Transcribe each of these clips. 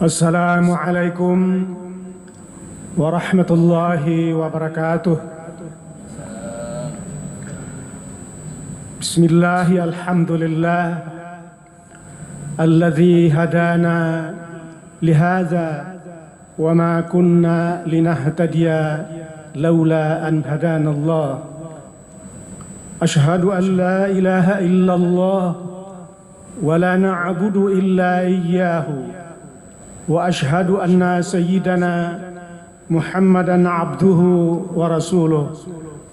Assalamualaikum warahmatullahi wabarakatuh. Bismillahi alhamdulillah alladzi hadana lihadza wa ma kunna linahtadiya laula an hadana Allah. Ashhadu an la ilaha illallah wa la na'budu illa iyyahu. وأشهد أن سيدنا محمدًا عبده ورسوله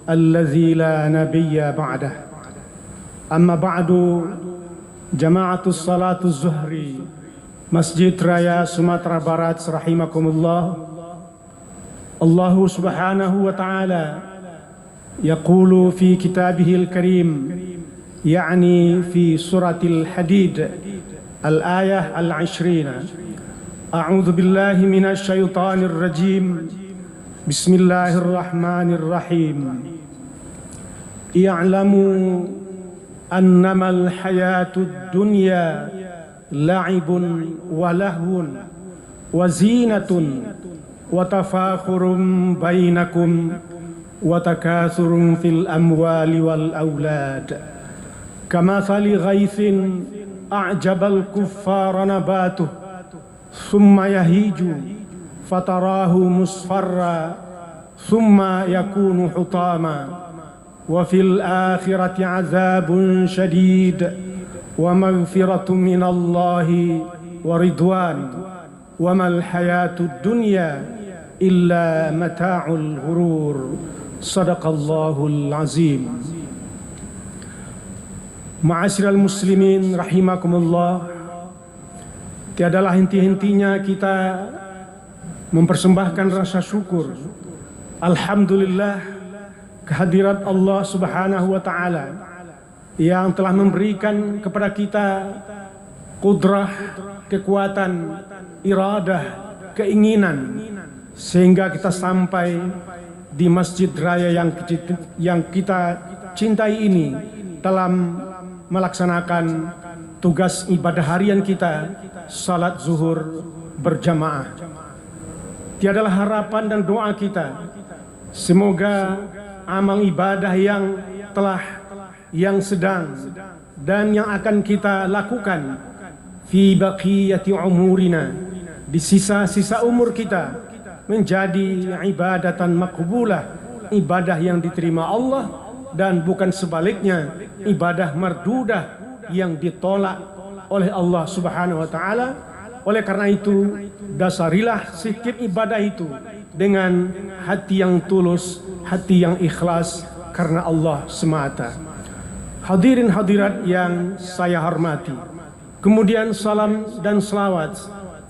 الذي لا نبي بعده. أما بعد، جماعة الصلاة الظهر Masjid Raya Sumatera Barat rahimakumullah. Allah subhanahu wa ta'ala yaqulu fi kitabihil karim, yani fi suratil Hadid al-ayah al-20. A'udzu billahi minasy syaithanir rajim. Bismillahirrahmanirrahim. I'lamu annamal hayatud dunya la'ibun wa lahwun wa zinatun wa tafakhurun bainakum wa takathurun fil amwali wal aulad. Kamathali ghaithin a'jabal kuffara nabatuh thumma yahiju fatarahu musfarra thumma yakunu hutama wa fil akhirati azabun syadid wa maghfiratun minallahi wa ridwan wa mal hayatud dunya illa mata'ul ghurur. Sadaqallahul azim. Ma'asyiral muslimin rahimakumullah. Tiadalah henti-hentinya kita mempersembahkan rasa syukur, alhamdulillah, kehadirat Allah subhanahu wa ta'ala yang telah memberikan kepada kita kudrah, kekuatan, iradah, keinginan, sehingga kita sampai di Masjid Raya yang kita cintai ini dalam melaksanakan tugas ibadah harian kita, salat zuhur berjamaah. Tiadalah harapan dan doa kita, semoga amal ibadah yang sedang dan yang akan kita lakukan fi baqiyati umurina, di sisa-sisa umur kita, menjadi ibadatan maqbulah, ibadah yang diterima Allah, dan bukan sebaliknya, ibadah mardudah yang ditolak oleh Allah subhanahu wa ta'ala. Oleh karena itu, dasarilah setiap ibadah itu dengan hati yang tulus, hati yang ikhlas karena Allah semata. Hadirin hadirat yang saya hormati, kemudian salam dan selawat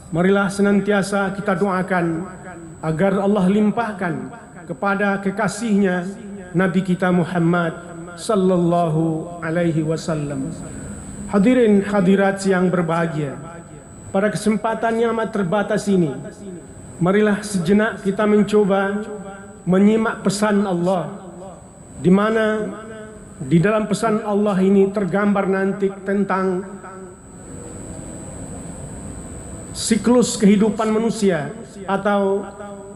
marilah senantiasa kita doakan agar Allah limpahkan kepada kekasihnya Nabi kita Muhammad sallallahu alaihi wasallam. Hadirin hadirat yang berbahagia, pada kesempatan yang amat terbatas ini, marilah sejenak kita mencoba menyimak pesan Allah, di mana di dalam pesan Allah ini tergambar nanti tentang siklus kehidupan manusia atau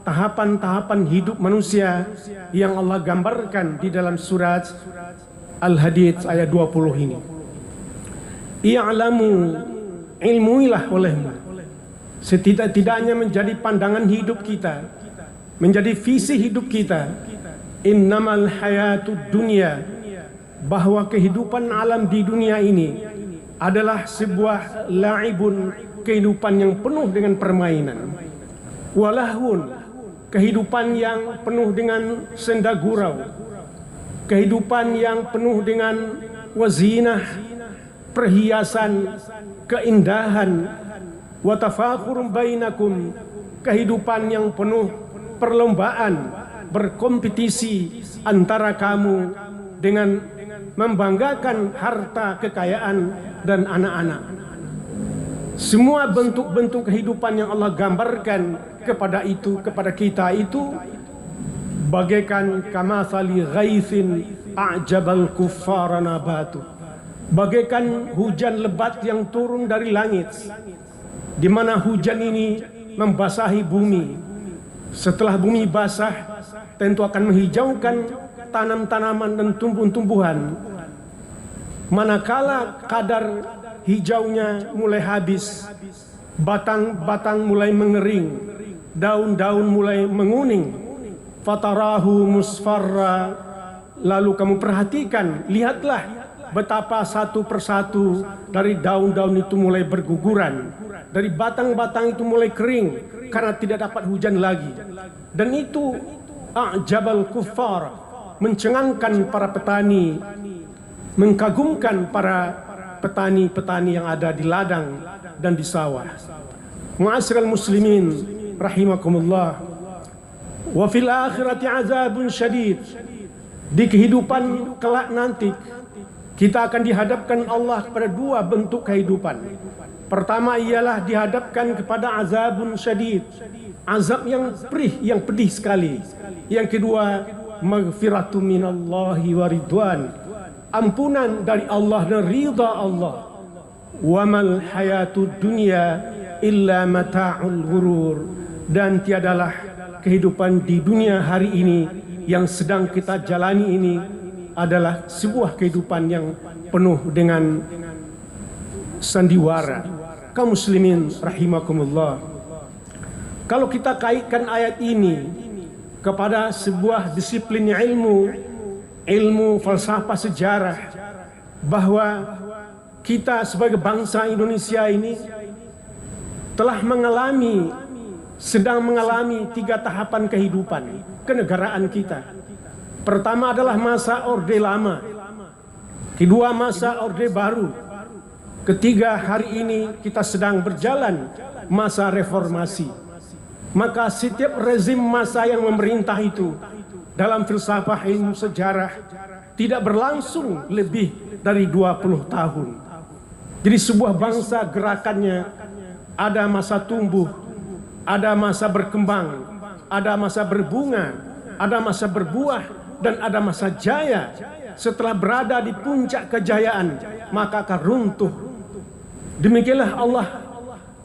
tahapan-tahapan hidup manusia yang Allah gambarkan di dalam surat Al-Hadid ayat 20 ini. I'lamu, ilmuilah olehmu, setidak-tidaknya menjadi pandangan hidup kita, menjadi visi hidup kita, innamal hayatud dunya, bahwa kehidupan alam di dunia ini adalah sebuah la'ibun, kehidupan yang penuh dengan permainan, walahun, kehidupan yang penuh dengan senda gurau, kehidupan yang penuh dengan wazinah, perhiasan, keindahan, wa tafakhurum bainakum, kehidupan yang penuh perlombaan, berkompetisi antara kamu dengan membanggakan harta, kekayaan, dan anak-anak. Semua bentuk-bentuk kehidupan yang Allah gambarkan kepada kita itu bagaikan kamathali ghaithin a'jabal kuffara nabatu, bagaikan hujan lebat yang turun dari langit di mana hujan ini membasahi bumi. Setelah bumi basah, tentu akan menghijaukan tanam-tanaman dan tumbuh-tumbuhan. Manakala kadar hijaunya mulai habis, batang-batang mulai mengering, daun-daun mulai menguning, fatarahu musfarra, lalu kamu perhatikan, lihatlah betapa satu persatu dari daun-daun itu mulai berguguran, dari batang-batang itu mulai kering karena tidak dapat hujan lagi. Dan itu a'jabal kuffar, mencengangkan para petani, mengkagumkan para petani-petani yang ada di ladang dan di sawah. Ma'asyiral muslimin rahimakumullah, wa fil akhirati azabun syadid. Di kehidupan kelak nanti kita akan dihadapkan Allah kepada dua bentuk kehidupan. Pertama ialah dihadapkan kepada azabun syadid, azab yang perih, yang pedih sekali. Yang kedua, maghfiratu minallahi wa ridwan, ampunan dari Allah dan ridha Allah. Wa mal hayatud dunya illa mata'ul ghurur, dan tiadalah kehidupan di dunia hari ini yang sedang kita jalani ini adalah sebuah kehidupan yang penuh dengan sandiwara. Kaum muslimin rahimakumullah, kalau kita kaitkan ayat ini kepada sebuah disiplin ilmu falsafah sejarah, bahwa kita sebagai bangsa Indonesia ini telah sedang mengalami 3 tahapan kehidupan kenegaraan kita. Pertama adalah masa Orde Lama, kedua masa Orde Baru, ketiga hari ini kita sedang berjalan masa reformasi. Maka setiap rezim masa yang memerintah itu dalam filsafah ilmu sejarah tidak berlangsung lebih dari 20 tahun. Jadi sebuah bangsa gerakannya ada masa tumbuh, ada masa berkembang, ada masa berbunga, ada masa berbuah, dan ada masa jaya. Setelah berada di puncak kejayaan, maka akan runtuh. Demikianlah Allah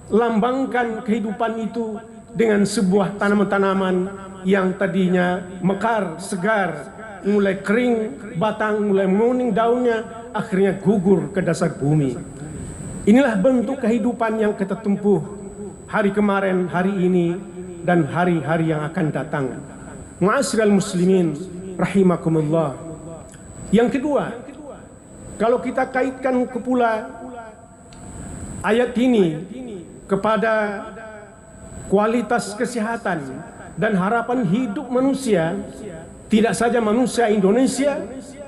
lambangkan kehidupan itu dengan sebuah tanaman-tanaman yang tadinya mekar, segar, mulai kering batang, mulai menguning daunnya, akhirnya gugur ke dasar bumi. Inilah bentuk kehidupan yang kita tempuh hari kemarin, hari ini, dan hari-hari yang akan datang. Ma'asyiral muslimin rahimakumullah. Yang kedua, kalau kita kaitkan pula ayat ini kepada kualitas kesehatan dan harapan hidup manusia, tidak saja manusia Indonesia,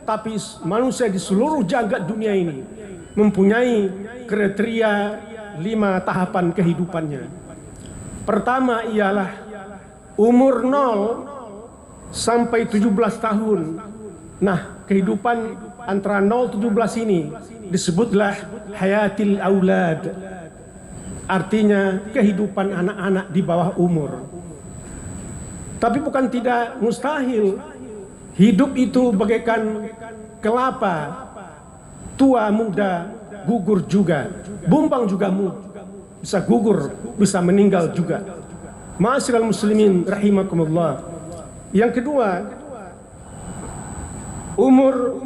tapi manusia di seluruh jagat dunia ini mempunyai kriteria 5 tahapan kehidupannya. Pertama ialah umur 0 sampai 17 tahun. Nah, kehidupan antara 0-17 ini disebutlah hayatil aulad. Artinya kehidupan anak-anak di bawah umur. Tapi bukan tidak mustahil hidup itu bagaikan kelapa, tua muda gugur juga, bumbang juga bisa gugur, bisa meninggal juga. Ma'asyiral muslimin rahimakumullah. Yang kedua, umur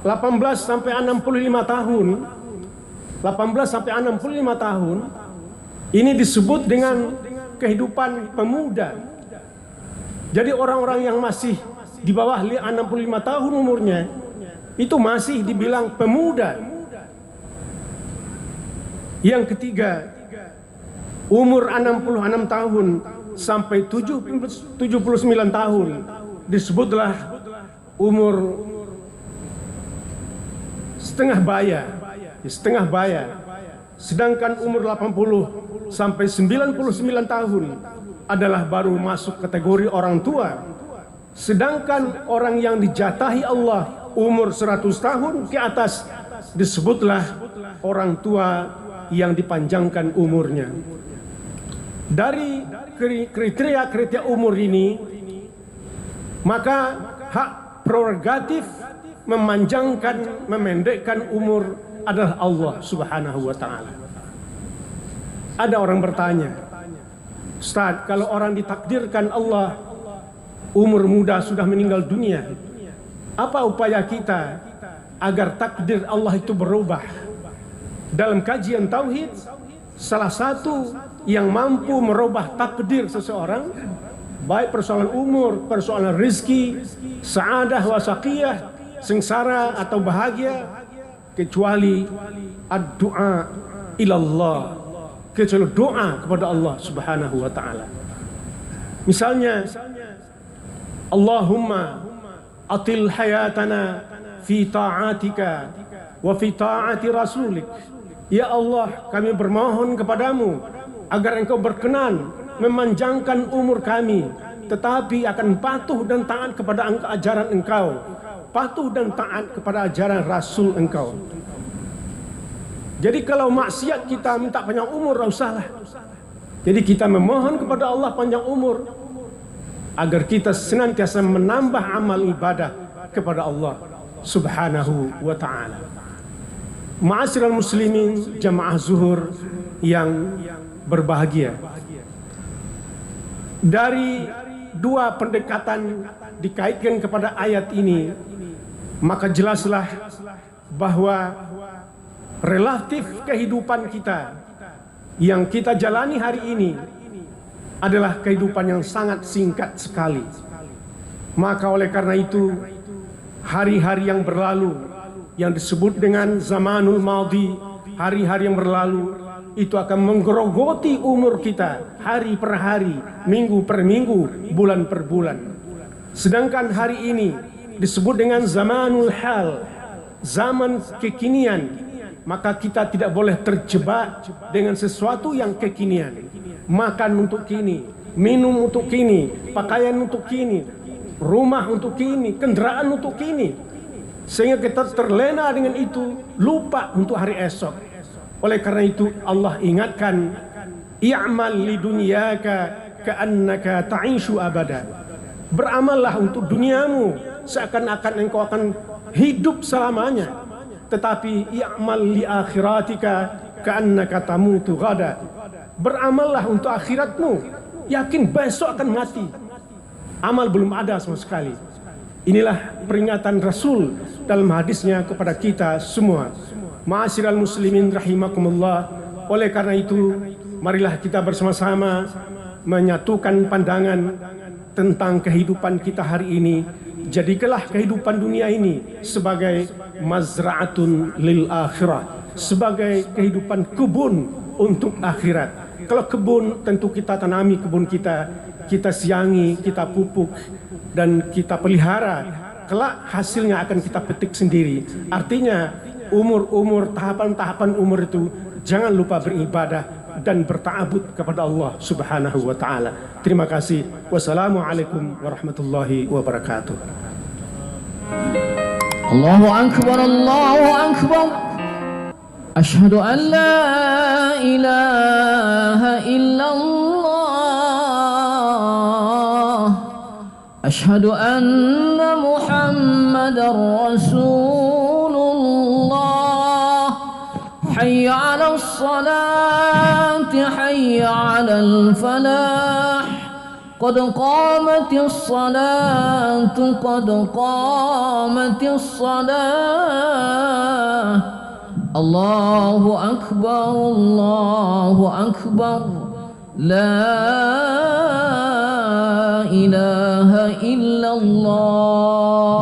18 sampai 65 tahun. 18 sampai 65 tahun ini disebut dengan kehidupan pemuda. Jadi orang-orang yang masih di bawah 65 tahun umurnya itu masih dibilang pemuda. Yang ketiga, umur 66 tahun sampai 79 tahun disebutlah umur setengah baya. Sedangkan umur 80 sampai 99 tahun adalah baru masuk kategori orang tua. Sedangkan orang yang dijatahi Allah umur 100 tahun ke atas disebutlah orang tua yang dipanjangkan umurnya. Dari kriteria umur ini, maka hak prerogatif memanjangkan, memendekkan umur adalah Allah Subhanahu wa ta'ala. Ada orang bertanya, Ustaz, kalau orang ditakdirkan Allah umur muda sudah meninggal dunia, apa upaya kita agar takdir Allah itu berubah? Dalam kajian tauhid, salah satu yang mampu merubah takdir seseorang, baik persoalan umur, persoalan rizki, sa'adah wa saqiyah, sengsara atau bahagia, kecuali ad-du'a ilallah, kecuali doa kepada Allah Subhanahu wa ta'ala. Misalnya, Allahumma atil hayatana fi ta'atika wa fi ta'ati rasulik. Ya Allah, kami bermohon kepadamu agar engkau berkenan memanjangkan umur kami, tetapi akan patuh dan taat kepada ajaran engkau, patuh dan taat kepada ajaran Rasul engkau. Jadi kalau maksiat kita minta panjang umur, tidak usahlah. Jadi kita memohon kepada Allah panjang umur agar kita senantiasa menambah amal ibadah kepada Allah Subhanahu wa ta'ala. Ma'asyiral muslimin, jamaah zuhur yang berbahagia, dari dua pendekatan dikaitkan kepada ayat ini, maka jelaslah bahwa relatif kehidupan kita yang kita jalani hari ini adalah kehidupan yang sangat singkat sekali. Maka oleh karena itu, hari-hari yang berlalu yang disebut dengan zamanul madhi, hari-hari yang berlalu itu akan menggerogoti umur kita hari per hari, minggu per minggu, bulan per bulan. Sedangkan hari ini disebut dengan zamanul hal, zaman kekinian, maka kita tidak boleh terjebak dengan sesuatu yang kekinian. Makan untuk kini, minum untuk kini, pakaian untuk kini, rumah untuk kini, kendaraan untuk kini, sehingga kita terlena dengan itu, lupa untuk hari esok. Oleh karena itu Allah ingatkan, i'mal lidunyaka ka'annaka ta'ishu abada. Beramallah untuk duniamu seakan-akan engkau akan hidup selamanya. Tetapi i'mal li akhiratika ka'annaka tamutu ghada. Beramallah untuk akhiratmu, yakin besok akan mati. Amal belum ada sama sekali. Inilah peringatan Rasul dalam hadisnya kepada kita semua. Ma'asyiral muslimin rahimakumullah. Oleh karena itu, marilah kita bersama-sama menyatukan pandangan tentang kehidupan kita hari ini. Jadikanlah kehidupan dunia ini sebagai mazra'atun lil akhirah, sebagai kehidupan kebun untuk akhirat. Kalau kebun, tentu kita tanami kebun kita siangi, kita pupuk, dan kita pelihara. Kelak hasilnya akan kita petik sendiri. Artinya umur-umur, tahapan-tahapan umur itu jangan lupa beribadah dan berta'abud kepada Allah Subhanahu wa ta'ala. Terima kasih. Wassalamualaikum warahmatullahi wabarakatuh. Allahu akbar, Allahu akbar. Asyhadu an la ilaha illallah. Asyhadu anna Muhammadar Rasulullah. Hayya 'alas salati, hayya 'alal falah. قد قامت الصلاة قد قامت الصلاة الله أكبر الله أكبر لا إله إلا الله